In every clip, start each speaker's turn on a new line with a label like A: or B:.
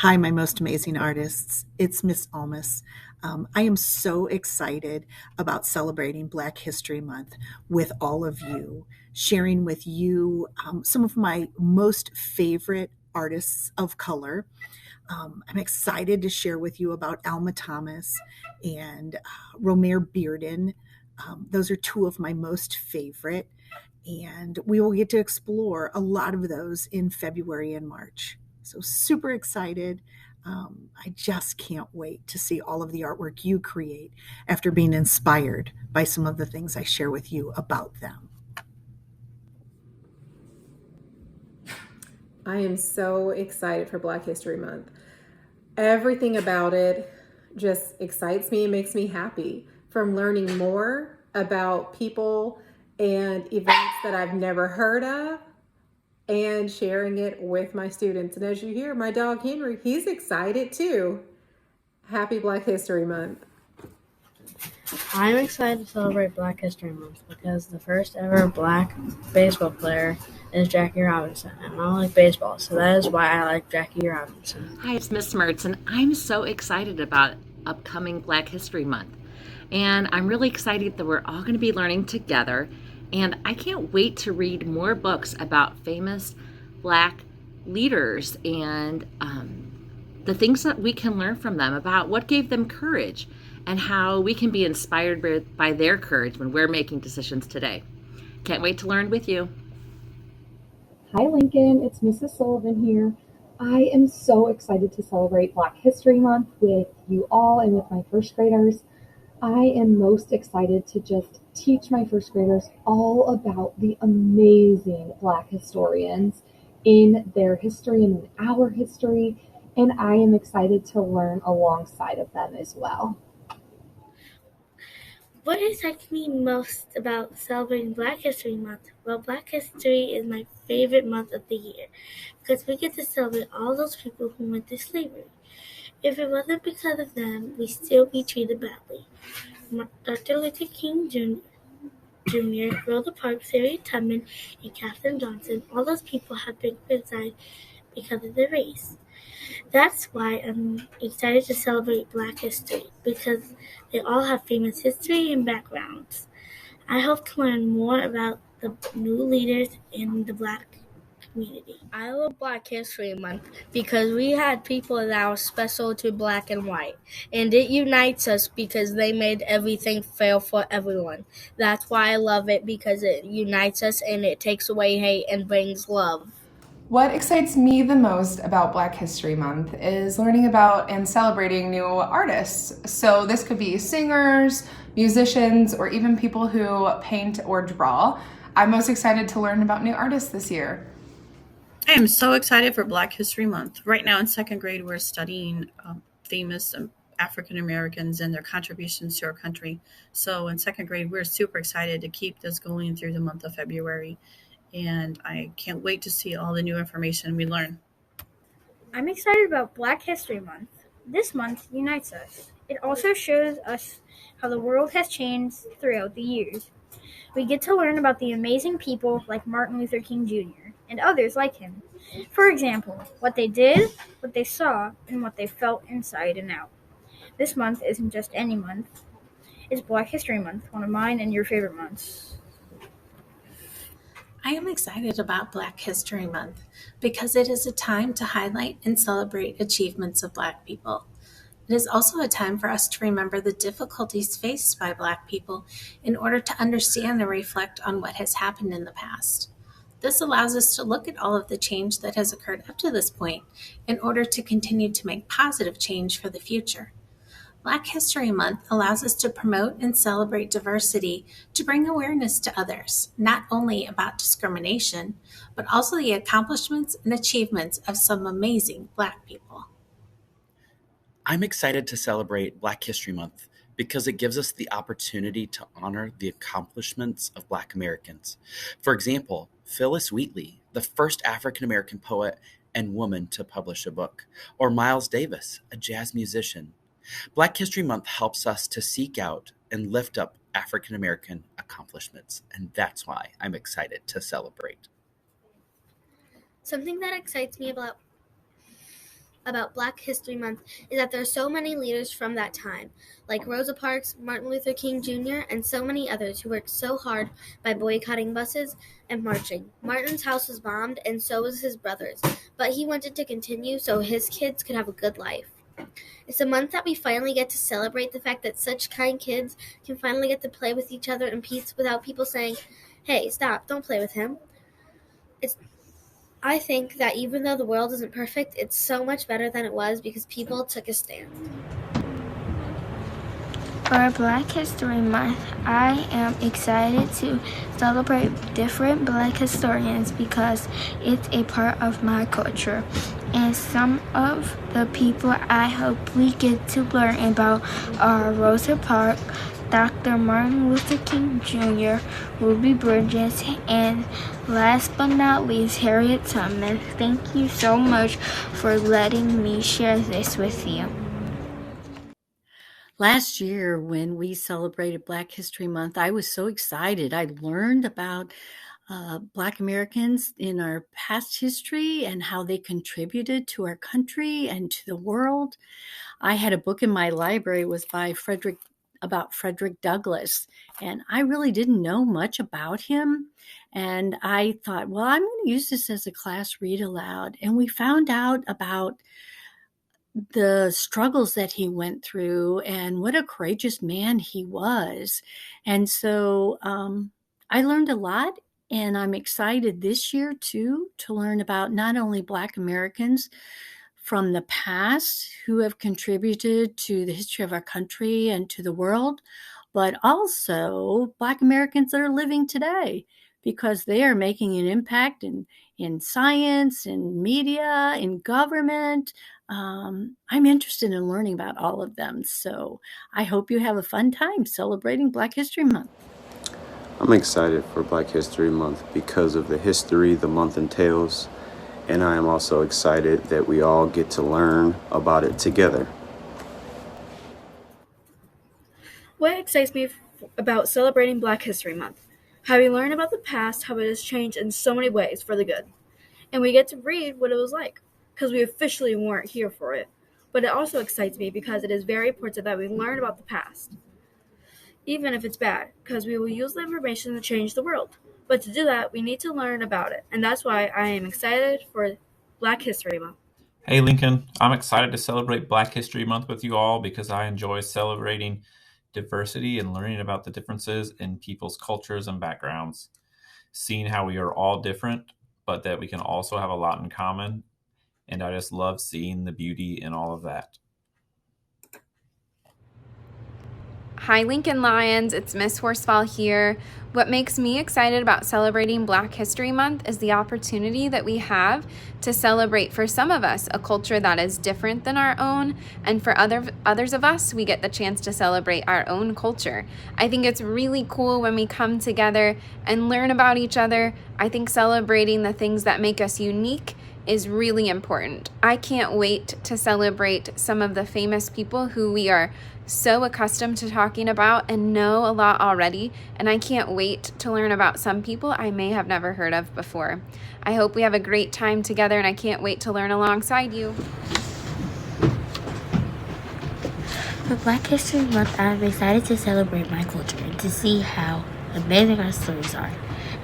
A: Hi, my most amazing artists. It's Miss Almas. I am so excited about celebrating Black History Month with all of you, sharing with you some of my most favorite artists of color. I'm excited to share with you about Alma Thomas and Romare Bearden. Those are two of my most favorite, and we will get to explore a lot of those in February and March. So, super excited. I just can't wait to see all of the artwork you create after being inspired by some of the things I share with you about them.
B: I am so excited for Black History Month. Everything about it just excites me and makes me happy. From learning more about people and events that I've never heard of and sharing it with my students. And as you hear, my dog Henry, he's excited too. Happy Black History Month.
C: I'm excited to celebrate Black History Month because the first ever Black baseball player is Jackie Robinson, and I like baseball, so that is why I like Jackie Robinson.
D: Hi, it's Miss Mertz, and I'm so excited about upcoming Black History Month. And I'm really excited that we're all going to be learning together. And I can't wait to read more books about famous Black leaders and the things that we can learn from them about what gave them courage and how we can be inspired by their courage when we're making decisions today. Can't wait to learn with you.
E: Hi, Lincoln. It's Mrs. Sullivan here. I am so excited to celebrate Black History Month with you all and with my first graders. I am most excited to just teach my first graders all about the amazing Black historians in their history and in our history, and I am excited to learn alongside of them as well.
F: What excites me most about celebrating Black History Month? Well, Black History is my favorite month of the year because we get to celebrate all those people who went to slavery. If it wasn't because of them, we'd still be treated badly. Dr. Luther King Jr., Rosa Parks, Harriet Tubman, and Katherine Johnson, all those people have been criticized because of their race. That's why I'm excited to celebrate Black history, because they all have famous history and backgrounds. I hope to learn more about the new leaders in the Black community.
C: I love Black History Month because we had people that are special to Black and white, and it unites us because they made everything fair for everyone. That's why I love it, because it unites us and it takes away hate and brings love.
G: What excites me the most about Black History Month is learning about and celebrating new artists. So this could be singers, musicians, or even people who paint or draw. I'm most excited to learn about new artists this year.
H: I am so excited for Black History Month. Right now in second grade, we're studying famous African Americans and their contributions to our country. So in second grade, we're super excited to keep this going through the month of February. And I can't wait to see all the new information we learn.
I: I'm excited about Black History Month. This month unites us. It also shows us how the world has changed throughout the years. We get to learn about the amazing people like Martin Luther King Jr. and others like him. For example, what they did, what they saw, and what they felt inside and out. This month isn't just any month. It's Black History Month, one of mine and your favorite months.
J: I am excited about Black History Month because it is a time to highlight and celebrate achievements of Black people. It is also a time for us to remember the difficulties faced by Black people in order to understand and reflect on what has happened in the past. This allows us to look at all of the change that has occurred up to this point in order to continue to make positive change for the future. Black History Month allows us to promote and celebrate diversity to bring awareness to others, not only about discrimination, but also the accomplishments and achievements of some amazing Black people.
K: I'm excited to celebrate Black History Month because it gives us the opportunity to honor the accomplishments of Black Americans. For example, Phyllis Wheatley, the first African American poet and woman to publish a book, or Miles Davis, a jazz musician. Black History Month helps us to seek out and lift up African American accomplishments, and that's why I'm excited to celebrate.
F: Something that excites me about
C: about Black History Month is that there are so many leaders from that time, like Rosa Parks, Martin Luther King Jr., and so many others who worked so hard by boycotting buses and marching. Martin's house was bombed, and so was his brother's, but he wanted to continue so his kids could have a good life. It's a month that we finally get to celebrate the fact that such kind kids can finally get to play with each other in peace without people saying, "Hey, stop, don't play with him." I think that even though the world isn't perfect, it's so much better than it was because people took a stand.
F: For Black History Month, I am excited to celebrate different Black historians because it's a part of my culture. And some of the people I hope we get to learn about are Rosa Parks, Dr. Martin Luther King Jr., Ruby Bridges, and last but not least, Harriet Tubman. Thank you so much for letting me share this with you.
L: Last year, when we celebrated Black History Month, I was so excited. I learned about Black Americans in our past history and how they contributed to our country and to the world. I had a book in my library, it was by Frederick Douglass, and I really didn't know much about him. And I thought, well, I'm going to use this as a class read aloud. And we found out about the struggles that he went through and what a courageous man he was. And so I learned a lot, and I'm excited this year too to learn about not only Black Americans from the past who have contributed to the history of our country and to the world, but also Black Americans that are living today, because they are making an impact in science, in media, in government. I'm interested in learning about all of them. So I hope you have a fun time celebrating Black History Month.
M: I'm excited for Black History Month because of the history the month entails. And I am also excited that we all get to learn about it together.
I: What excites me about celebrating Black History Month? How we learn about the past, how it has changed in so many ways for the good. And we get to read what it was like, because we officially weren't here for it. But it also excites me because it is very important that we learn about the past, even if it's bad, because we will use the information to change the world. But to do that, we need to learn about it, and that's why I am excited for Black History Month.
N: Hey Lincoln, I'm excited to celebrate Black History Month with you all because I enjoy celebrating diversity and learning about the differences in people's cultures and backgrounds. Seeing how we are all different, but that we can also have a lot in common. And I just love seeing the beauty in all of that.
O: Hi Lincoln Lions, it's Miss Horsfall here. What makes me excited about celebrating Black History Month is the opportunity that we have to celebrate, for some of us, a culture that is different than our own, and for others of us, we get the chance to celebrate our own culture. I think it's really cool when we come together and learn about each other. I think celebrating the things that make us unique is really important. I can't wait to celebrate some of the famous people who we are so accustomed to talking about and know a lot already, and I can't wait to learn about some people I may have never heard of before. I hope we have a great time together, and I can't wait to learn alongside you.
F: For Black History Month, I'm excited to celebrate my culture and to see how amazing our stories are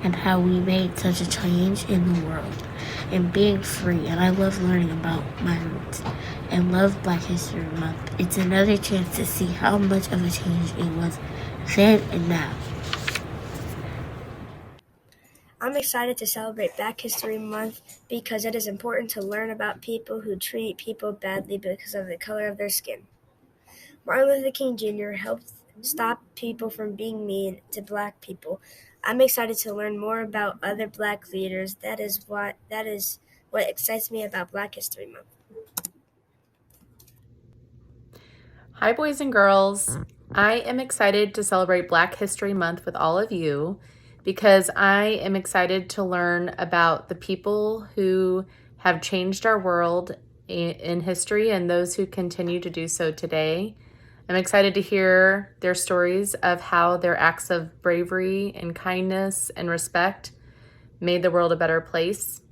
F: and how we made such a change in the world and being free. And I love learning about my roots and love Black History Month. It's another chance to see how much of a change it was then and now.
C: I'm excited to celebrate Black History Month because it is important to learn about people who treat people badly because of the color of their skin. Martin Luther King Jr. helped stop people from being mean to Black people. I'm excited to learn more about other Black leaders. That is what excites me about Black History Month.
P: Hi, boys and girls. I am excited to celebrate Black History Month with all of you because I am excited to learn about the people who have changed our world in history and those who continue to do so today. I'm excited to hear their stories of how their acts of bravery and kindness and respect made the world a better place.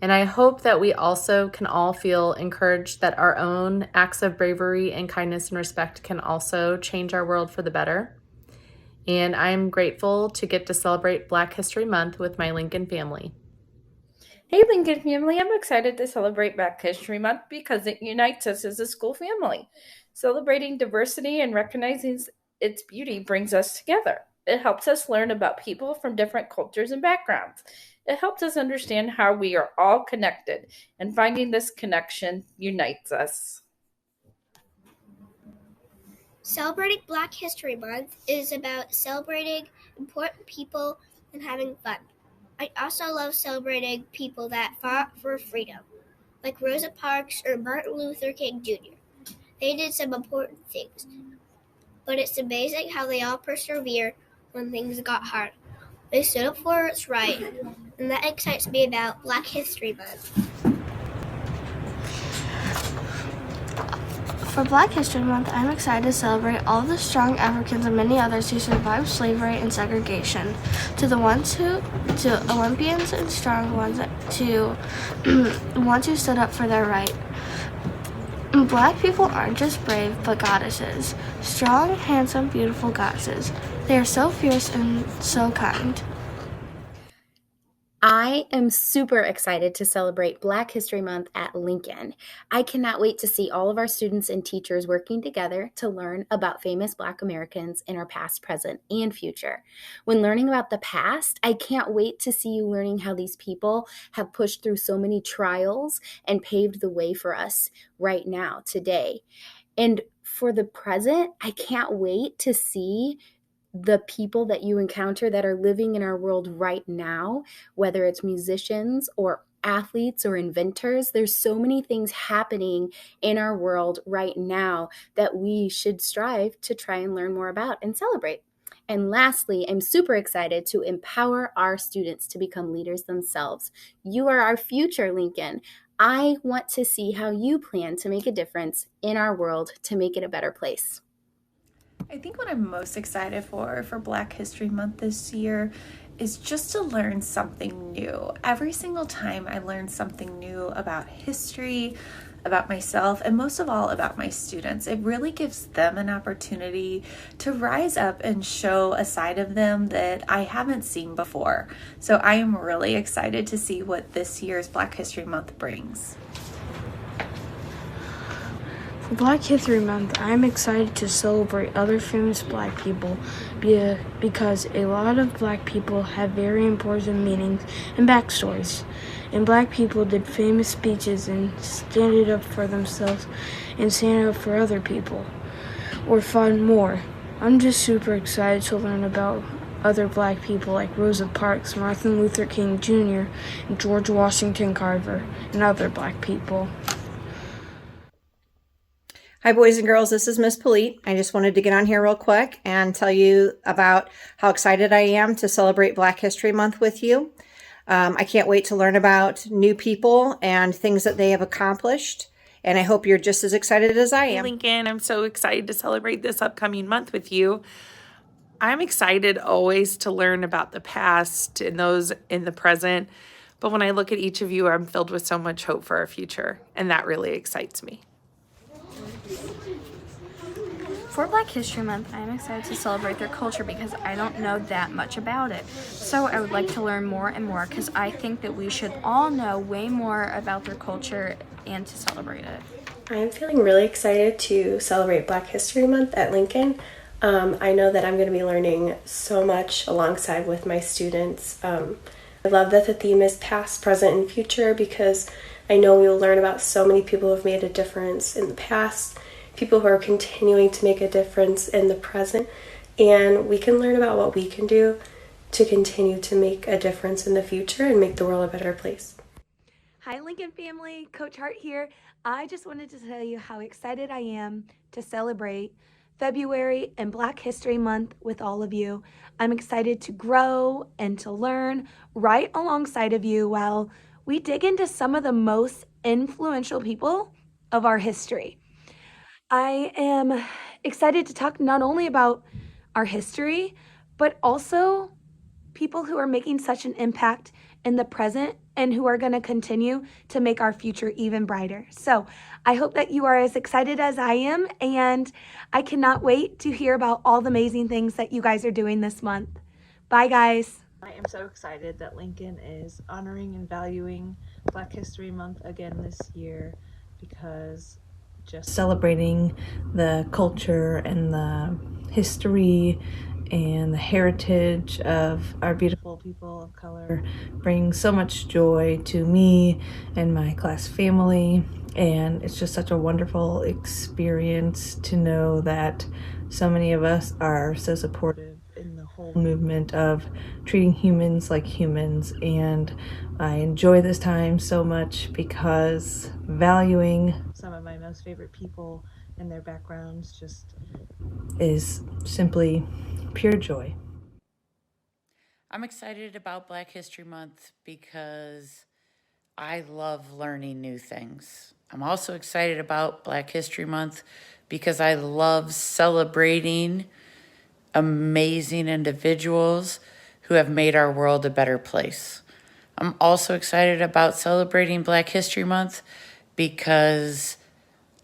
P: And I hope that we also can all feel encouraged that our own acts of bravery and kindness and respect can also change our world for the better. And I'm grateful to get to celebrate Black History Month with my Lincoln family.
Q: Hey Lincoln family, I'm excited to celebrate Black History Month because it unites us as a school family. Celebrating diversity and recognizing its beauty brings us together. It helps us learn about people from different cultures and backgrounds. It helps us understand how we are all connected, and finding this connection unites us.
R: Celebrating Black History Month is about celebrating important people and having fun. I also love celebrating people that fought for freedom, like Rosa Parks or Martin Luther King Jr. They did some important things, but it's amazing how they all persevered when things got hard. They stood up for what's right, and that excites me about Black History Month.
S: For Black History Month, I'm excited to celebrate all the strong Africans and many others who survived slavery and segregation. To Olympians and strong ones, to ones who stood up for their right. Black people aren't just brave, but goddesses. Strong, handsome, beautiful goddesses. They are so fierce and so kind.
T: I am super excited to celebrate Black History Month at Lincoln. I cannot wait to see all of our students and teachers working together to learn about famous Black Americans in our past, present, and future. When learning about the past, I can't wait to see you learning how these people have pushed through so many trials and paved the way for us right now, today. And for the present, I can't wait to see the people that you encounter that are living in our world right now, whether it's musicians or athletes or inventors. There's so many things happening in our world right now that we should strive to try and learn more about and celebrate. And lastly, I'm super excited to empower our students to become leaders themselves. You are our future, Lincoln. I want to see how you plan to make a difference in our world to make it a better place.
U: I think what I'm most excited for Black History Month this year is just to learn something new. Every single time I learn something new about history, about myself, and most of all about my students, it really gives them an opportunity to rise up and show a side of them that I haven't seen before. So I am really excited to see what this year's Black History Month brings.
S: For Black History Month, I'm excited to celebrate other famous Black people because a lot of Black people have very important meanings and backstories. And Black people did famous speeches and stood up for themselves and stand up for other people or fought more. I'm just super excited to learn about other Black people like Rosa Parks, Martin Luther King Jr., and George Washington Carver, and other Black people.
V: Hi, boys and girls. This is Miss Polite. I just wanted to get on here real quick and tell you about how excited I am to celebrate Black History Month with you. I can't wait to learn about new people and things that they have accomplished. And I hope you're just as excited as I am.
W: Hey, Lincoln, I'm so excited to celebrate this upcoming month with you. I'm excited always to learn about the past and those in the present. But when I look at each of you, I'm filled with so much hope for our future. And that really excites me.
I: For Black History Month, I'm excited to celebrate their culture because I don't know that much about it. So I would like to learn more and more because I think that we should all know way more about their culture and to celebrate it.
X: I'm feeling really excited to celebrate Black History Month at Lincoln. I know that I'm going to be learning so much alongside with my students. I love that the theme is past, present, and future because I know we will learn about so many people who have made a difference in the past, people who are continuing to make a difference in the present, and we can learn about what we can do to continue to make a difference in the future and make the world a better place.
Y: Hi, Lincoln family. Coach Hart here. I just wanted to tell you how excited I am to celebrate February and Black History Month with all of you. I'm excited to grow and to learn right alongside of you while we dig into some of the most influential people of our history. I am excited to talk not only about our history, but also people who are making such an impact in the present and who are going to continue to make our future even brighter. So I hope that you are as excited as I am, and I cannot wait to hear about all the amazing things that you guys are doing this month. Bye, guys.
A: I am so excited that Lincoln is honoring and valuing Black History Month again this year, because just celebrating the culture and the history and the heritage of our beautiful people of color brings so much joy to me and my class family. And it's just such a wonderful experience to know that so many of us are so supportive in the whole movement of treating humans like humans. And I enjoy this time so much because valuing some of my most favorite people and their backgrounds just is simply pure joy.
B: I'm excited about Black History Month because I love learning new things. I'm also excited about Black History Month because I love celebrating amazing individuals who have made our world a better place. I'm also excited about celebrating Black History Month because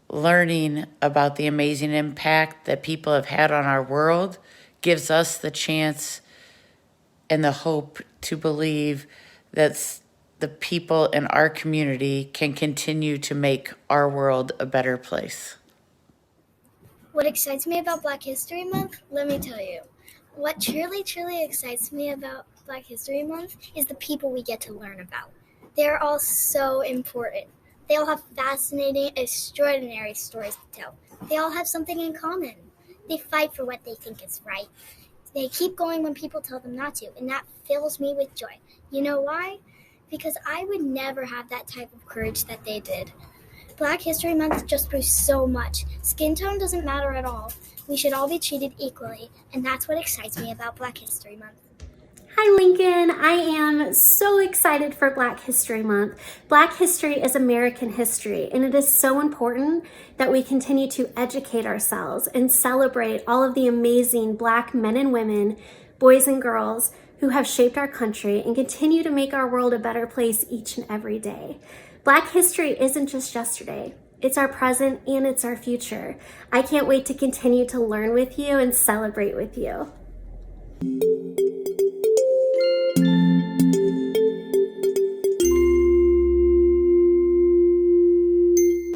B: learning about the amazing impact that people have had on our world gives us the chance and the hope to believe that the people in our community can continue to make our world a better place.
R: What excites me about Black History Month? Let me tell you. What truly excites me about Black History Month is the people we get to learn about. They're all so important. They all have fascinating, extraordinary stories to tell. They all have something in common. They fight for what they think is right. They keep going when people tell them not to, and that fills me with joy. You know why? Because I would never have that type of courage that they did. Black History Month just proves so much. Skin tone doesn't matter at all. We should all be treated equally, and that's what excites me about Black History Month.
D: Hi Lincoln, I am so excited for Black History Month. Black history is American history, and it is so important that we continue to educate ourselves and celebrate all of the amazing Black men and women, boys and girls who have shaped our country and continue to make our world a better place each and every day. Black history isn't just yesterday. It's our present and it's our future. I can't wait to continue to learn with you and celebrate with you.